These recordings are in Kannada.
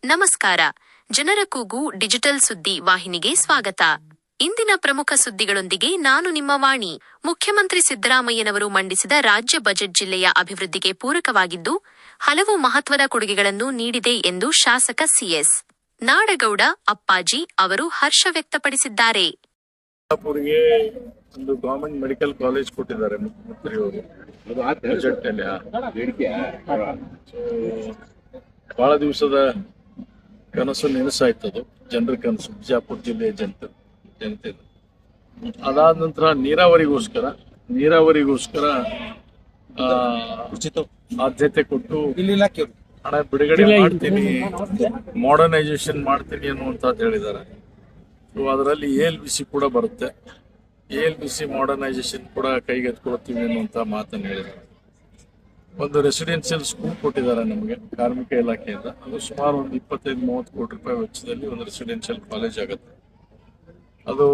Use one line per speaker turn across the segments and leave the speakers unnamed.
ನಮಸ್ಕಾರ. ಜನರ ಕೂಗು ಡಿಜಿಟಲ್ ಸುದ್ದಿ ವಾಹಿನಿಗೆ ಸ್ವಾಗತ. ಇಂದಿನ ಪ್ರಮುಖ ಸುದ್ದಿಗಳೊಂದಿಗೆ ನಾನು ನಿಮ್ಮ ವಾಣಿ. ಮುಖ್ಯಮಂತ್ರಿ ಸಿದ್ದರಾಮಯ್ಯನವರು ಮಂಡಿಸಿದ ರಾಜ್ಯ ಬಜೆಟ್ ಜಿಲ್ಲೆಯ ಅಭಿವೃದ್ಧಿಗೆ ಪೂರಕವಾಗಿದ್ದು, ಹಲವು ಮಹತ್ವದ ಕೊಡುಗೆಗಳನ್ನು ನೀಡಿದೆ ಎಂದು ಶಾಸಕ ಸಿಎಸ್ ನಾಡಗೌಡ ಅಪ್ಪಾಜಿ ಅವರು ಹರ್ಷ ವ್ಯಕ್ತಪಡಿಸಿದ್ದಾರೆ.
ಒಂದು ಗವರ್ಮೆಂಟ್ ಮೆಡಿಕಲ್ ಕಾಲೇಜ್ ಕೊಟ್ಟಿದ್ದಾರೆ ಮುಖ್ಯಮಂತ್ರಿಯವರು. ಬಹಳ ದಿವಸದ ಕನಸು ನೆನಸಾಯ್ತದು, ಜನರ ಕನಸು, ಬಿಜಾಪುರ ಜಿಲ್ಲೆಯ ಜನತೆ. ಅದಾದ ನಂತರ ನೀರಾವರಿಗೋಸ್ಕರ ಉಚಿತ ಆದ್ಯತೆ ಕೊಟ್ಟು ಹಣ ಬಿಡುಗಡೆ ಮಾಡ್ತೀನಿ, ಮಾಡರ್ನೈಸೇಷನ್ ಮಾಡ್ತೀನಿ ಅನ್ನುವಂಥದ್ದು ಹೇಳಿದ್ದಾರೆ. ಅದರಲ್ಲಿ ALBC ಕೂಡ ಬರುತ್ತೆ. ALBC ಮಾಡರ್ನೈಸೇಷನ್ ಕೂಡ ಕೈಗೆತ್ಕೊಳ್ತೀವಿ ಅನ್ನುವಂಥ ಮಾತನ್ನು ಹೇಳಿದ್ದಾರೆ. ಒಂದು ರೆಸಿಡೆನ್ಷಿಯಲ್ ಸ್ಕೂಲ್ ಕೊಟ್ಟಿದ್ದಾರೆ ನಮಗೆ ಕಾರ್ಮಿಕ ಇಲಾಖೆಯಿಂದ. ಅದು ಸುಮಾರು ಒಂದು 25-30 ಕೋಟಿ ರೂಪಾಯಿ ವೆಚ್ಚದಲ್ಲಿ ಒಂದು ರೆಸಿಡೆನ್ಷಿಯಲ್ ಕಾಲೇಜ್ ಆಗುತ್ತೆ. ಅದು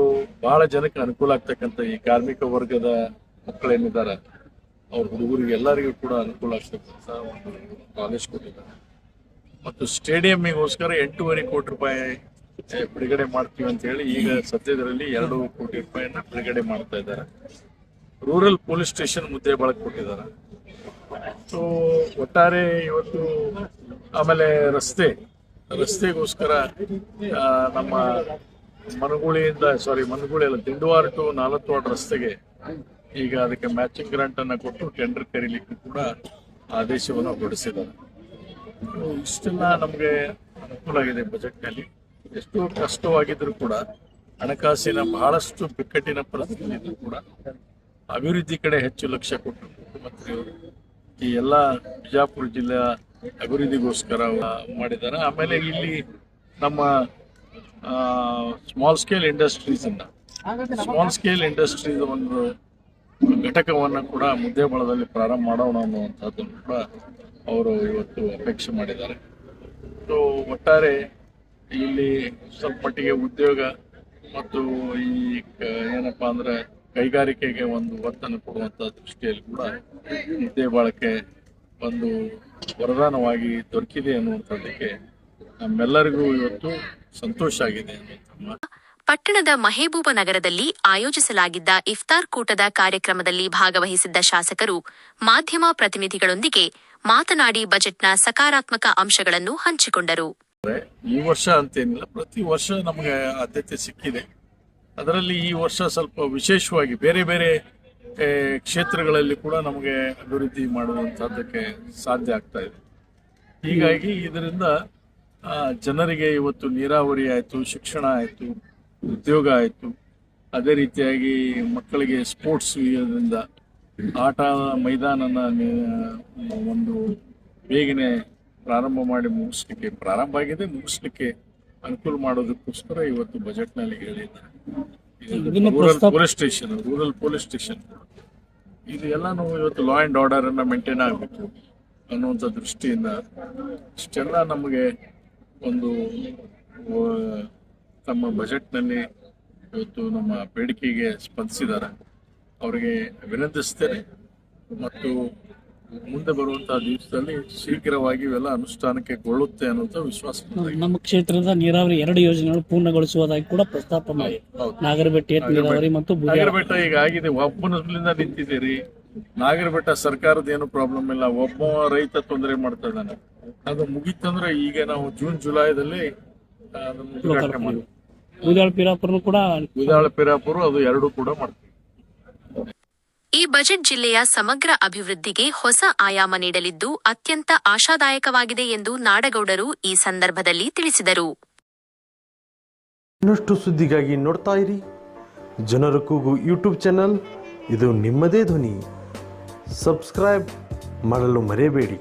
ಬಹಳ ಜನಕ್ಕೆ ಅನುಕೂಲ ಆಗ್ತಕ್ಕಂಥ ಈ ಕಾರ್ಮಿಕ ವರ್ಗದ ಮಕ್ಕಳೇನಿದ್ದಾರೆ ಅವ್ರ ಹುಡುಗರಿಗೆ ಎಲ್ಲರಿಗೂ ಕೂಡ ಅನುಕೂಲ ಆಗ್ತಕ್ಕಂಥ ಒಂದು ಕಾಲೇಜ್ ಕೊಟ್ಟಿದ್ದಾರೆ. ಮತ್ತು ಸ್ಟೇಡಿಯಂಗೋಸ್ಕರ 8.5 ಕೋಟಿ ರೂಪಾಯಿ ಬಿಡುಗಡೆ ಮಾಡ್ತೀವಿ ಅಂತ ಹೇಳಿ ಈಗ ಸದ್ಯದರಲ್ಲಿ 2 ಕೋಟಿ ರೂಪಾಯಿಯನ್ನ ಬಿಡುಗಡೆ ಮಾಡ್ತಾ ಇದ್ದಾರೆ. ರೂರಲ್ ಪೊಲೀಸ್ ಸ್ಟೇಷನ್ ಮುದ್ದೇಬಾಳಕ್ಕೆ ಕೊಟ್ಟಿದ್ದಾರೆ. ಸೊ ಒಟ್ಟಾರೆ ಇವತ್ತು ಆಮೇಲೆ ರಸ್ತೆಗೋಸ್ಕರ ನಮ್ಮ ಮನಗೂಳಿ ಅಲ್ಲ, ದಿಂಡವಾರ ಟು ನಾಲತ್ವಾಡ ರಸ್ತೆಗೆ ಈಗ ಅದಕ್ಕೆ ಮ್ಯಾಚಿಂಗ್ ಗ್ರಾಂಟ್ ಅನ್ನ ಕೊಟ್ಟು ಟೆಂಡರ್ ಕರೀಲಿಕ್ಕೂ ಕೂಡ ಆದೇಶವನ್ನು ಹೊರಡಿಸಿದ್ದಾರೆ. ಇಷ್ಟೆಲ್ಲ ನಮಗೆ ಅನುಕೂಲ ಆಗಿದೆ ಬಜೆಟ್ನಲ್ಲಿ. ಎಷ್ಟೋ ಕಷ್ಟವಾಗಿದ್ರು ಕೂಡ, ಹಣಕಾಸಿನ ಬಹಳಷ್ಟು ಬಿಕ್ಕಟ್ಟಿನ ಪರಿಸ್ಥಿತಿ ಇದ್ರೂ ಕೂಡ ಅಭಿವೃದ್ಧಿ ಕಡೆ ಹೆಚ್ಚು ಲಕ್ಷ್ಯ ಕೊಟ್ಟು ಮುಖ್ಯಮಂತ್ರಿಯವರು ಈ ಎಲ್ಲ ಬಿಜಾಪುರ ಜಿಲ್ಲೆಯ ಅಭಿವೃದ್ಧಿಗೋಸ್ಕರ ಮಾಡಿದ್ದಾರೆ. ಆಮೇಲೆ ಇಲ್ಲಿ ನಮ್ಮ ಸ್ಮಾಲ್ ಸ್ಕೇಲ್ ಇಂಡಸ್ಟ್ರೀಸ್ ಒಂದು ಘಟಕವನ್ನು ಕೂಡ ಮುದ್ದೇಬಾಳದಲ್ಲಿ ಪ್ರಾರಂಭ ಮಾಡೋಣ ಅನ್ನುವಂಥದ್ದನ್ನು ಕೂಡ ಅವರು ಇವತ್ತು ಅಪೇಕ್ಷೆ ಮಾಡಿದ್ದಾರೆ. ಸೊ ಒಟ್ಟಾರೆ ಇಲ್ಲಿ ಸ್ವಲ್ಪ ಮಟ್ಟಿಗೆ ಉದ್ಯೋಗ ಮತ್ತು ಈ ಏನಪ್ಪಾ ಅಂದ್ರೆ ಕೈಗಾರಿಕೆಗೆ ಒಂದು ಒತ್ತನ್ನು ಕೊಡುವಂತ ದೃಷ್ಟಿಯಲ್ಲಿ ಕೂಡ ಮುದ್ದೇಬಾಳಕ್ಕೆ ಒಂದು ವರದಾನವಾಗಿ ದೊರಕಿದೆ ಅನ್ನುವಂಥದ್ದಕ್ಕೆ ನಮ್ಮೆಲ್ಲರಿಗೂ ಇವತ್ತು ಸಂತೋಷ ಆಗಿದೆ.
ಪಟ್ಟಣದ ಮಹೇಬೂಬ ನಗರದಲ್ಲಿ ಆಯೋಜಿಸಲಾಗಿದ್ದ ಇಫ್ತಾರ್ ಕೂಟದ ಕಾರ್ಯಕ್ರಮದಲ್ಲಿ ಭಾಗವಹಿಸಿದ್ದ ಶಾಸಕರು ಮಾಧ್ಯಮ ಪ್ರತಿನಿಧಿಗಳೊಂದಿಗೆ ಮಾತನಾಡಿ ಬಜೆಟ್ನ ಸಕಾರಾತ್ಮಕ ಅಂಶಗಳನ್ನು ಹಂಚಿಕೊಂಡರು.
ಈ ವರ್ಷ ಅಂತೇನಿಲ್ಲ, ಪ್ರತಿ ವರ್ಷ ನಮಗೆ ಆದ್ಯತೆ ಸಿಕ್ಕಿದೆ. ಅದರಲ್ಲಿ ಈ ವರ್ಷ ಸ್ವಲ್ಪ ವಿಶೇಷವಾಗಿ ಬೇರೆ ಬೇರೆ ಕ್ಷೇತ್ರಗಳಲ್ಲಿ ಕೂಡ ನಮಗೆ ಅಭಿವೃದ್ಧಿ ಮಾಡುವಂಥದ್ದಕ್ಕೆ ಸಾಧ್ಯ ಆಗ್ತಾ ಇದೆ. ಹೀಗಾಗಿ ಇದರಿಂದ ಜನರಿಗೆ ಇವತ್ತು ನೀರಾವರಿ ಆಯಿತು, ಶಿಕ್ಷಣ ಆಯಿತು, ಉದ್ಯೋಗ ಆಯಿತು, ಅದೇ ರೀತಿಯಾಗಿ ಮಕ್ಕಳಿಗೆ ಸ್ಪೋರ್ಟ್ಸ್ ಇದರಿಂದ ಆಟ ಮೈದಾನನ ಒಂದು ಬೇಗನೆ ಮುಗಿಸ್ಲಿಕ್ಕೆ ಅನುಕೂಲ ಮಾಡೋದಕ್ಕೋಸ್ಕರ ಇವತ್ತು ಬಜೆಟ್ನಲ್ಲಿ ಹೇಳಿದ್ದಾರೆ. ರೂರಲ್ ಪೊಲೀಸ್ ಸ್ಟೇಷನ್ ಇದು ಎಲ್ಲಾನು ಇವತ್ತು ಲಾ ಅಂಡ್ ಆರ್ಡರ್ ಅನ್ನ ಮೇಂಟೈನ್ ಆಗಬೇಕು ಅನ್ನುವಂಥ ದೃಷ್ಟಿಯಿಂದ ಇಷ್ಟೆಲ್ಲ ನಮಗೆ ಒಂದು ತಮ್ಮ ಬಜೆಟ್ನಲ್ಲಿ ಇವತ್ತು ನಮ್ಮ ಬೇಡಿಕೆಗೆ ಸ್ಪಂದಿಸಿದ್ದಾರೆ. ಅವರಿಗೆ ಅಭಿನಂದಿಸ್ತೇನೆ ಮತ್ತು ಮುಂದೆ ಬರುವಂತಹ ದಿವಸದಲ್ಲಿ ಶೀಘ್ರವಾಗಿ ಇವೆಲ್ಲ ಅನುಷ್ಠಾನಕ್ಕೆ ಗೊಳ್ಳುತ್ತೆ ಅನ್ನುವಂಥ ವಿಶ್ವಾಸ.
ನಮ್ಮ ಕ್ಷೇತ್ರದ ನೀರಾವರಿ 2 ಯೋಜನೆಗಳು ಪೂರ್ಣಗೊಳಿಸುವುದಾಗಿ ಕೂಡ ಪ್ರಸ್ತಾಪ ಮಾಡಿ ನಾಗರಬೆಟ್ಟ ನೀರಾವರಿ ಮತ್ತು
ನಾಗರಬೆಟ್ಟ ಈಗ ಆಗಿದೆ. ಒಬ್ಬನಿಂದ ನಿಂತಿದ್ದೀರಿ. ನಾಗರಬೆಟ್ಟ ಸರ್ಕಾರದ ಏನು ಪ್ರಾಬ್ಲಮ್ ಇಲ್ಲ, ಒಬ್ಬ ರೈತ ತೊಂದರೆ ಮಾಡ್ತಾ ಇದ್ದಾನೆ. ಅದು ಮುಗಿತಂದ್ರೆ ಈಗ ನಾವು ಜುಲೈದಲ್ಲಿ ಪೀರಾಪುರ ಅದು 2 ಕೂಡ ಮಾಡ್ತೀವಿ.
ಈ ಬಜೆಟ್ ಜಿಲ್ಲೆಯ ಸಮಗ್ರ ಅಭಿವೃದ್ಧಿಗೆ ಹೊಸ ಆಯಾಮ ನೀಡಲಿದ್ದು ಅತ್ಯಂತ ಆಶಾದಾಯಕವಾಗಿದೆ ಎಂದು ನಾಡಗೌಡರು ಈ ಸಂದರ್ಭದಲ್ಲಿ ತಿಳಿಸಿದರು.
ಇನ್ನಷ್ಟು ಸುದ್ದಿಗಾಗಿ ನೋಡ್ತಾ ಇರಿ ಜನರ ಕೂಗು ಯೂಟ್ಯೂಬ್ ಚಾನಲ್. ಇದು ನಿಮ್ಮದೇ ಧ್ವನಿ. ಸಬ್ಸ್ಕ್ರೈಬ್ ಮಾಡಲು ಮರೆಯಬೇಡಿ.